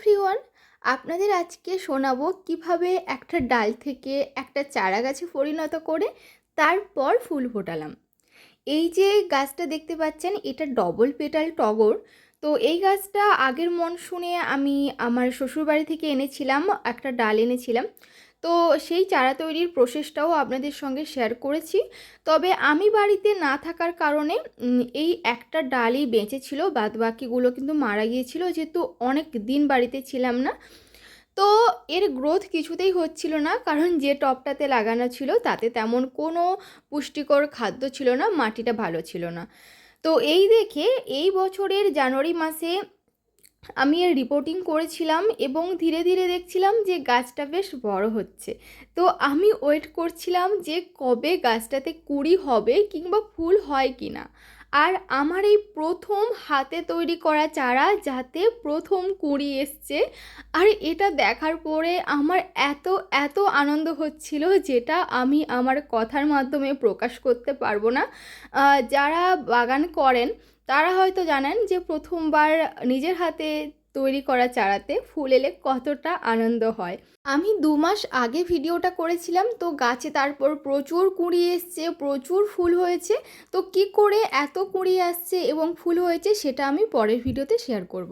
Everyone, আপনাদের আজকে শোনাবো কিভাবে একটা ডাল থেকে একটা চারা গাছে পরিণত করে তারপর ফুল ফোটালাম। এই যে গাছটা দেখতে পাচ্ছেন, এটা ডবল পেটাল টগর। তো এই গাছটা আগের মনসুনে আমি আমার শ্বশুরবাড়ি থেকে এনেছিলাম, একটা ডাল এনেছিলাম। তো সেই চারা তৈরির প্রসেসটাও আপনাদের সঙ্গে শেয়ার করেছি। তবে আমি বাড়িতে না থাকার কারণে এই একটা ডালই বেঁচে ছিল, বাদ বাকিগুলো কিন্তু মারা গিয়েছিল, যেহেতু অনেক দিন বাড়িতে ছিলাম না। তো এর গ্রোথ কিছুতেই হচ্ছিল না, কারণ যে টবটাতে লাগানো ছিল তাতে তেমন কোনো পুষ্টিকর খাদ্য ছিল না, মাটিটা ভালো ছিল না। তো এই দেখে এই বছরের জানুয়ারি মাসে আমি এর রিপোর্টিং করেছিলাম এবং ধীরে ধীরে দেখছিলাম যে গাছটা বেশ বড় হচ্ছে। তো আমি ওয়েট করছিলাম যে কবে গাছটাতে কুঁড়ি হবে কিংবা ফুল হয় কি না। আর আমার এই প্রথম হাতে তৈরি করা চারা যাতে প্রথম কুঁড়ি এসছে, আর এটা দেখার পরে আমার এত এত আনন্দ হচ্ছিল, যেটা আমি আমার কথার মাধ্যমে প্রকাশ করতে পারবো না। যারা বাগান করেন তারা হয়তো জানেন যে প্রথমবার নিজের হাতে তৈরি করা চারাতে ফুল এলে কতটা আনন্দ হয়। আমি 2 মাস আগে ভিডিওটা করেছিলাম, তো গাছে তারপর প্রচুর কুঁড়ি এসছে, প্রচুর ফুল হয়েছে। তো কি করে এত কুঁড়ি আসছে এবং ফুল হয়েছে সেটা আমি পরের ভিডিওতে শেয়ার করব।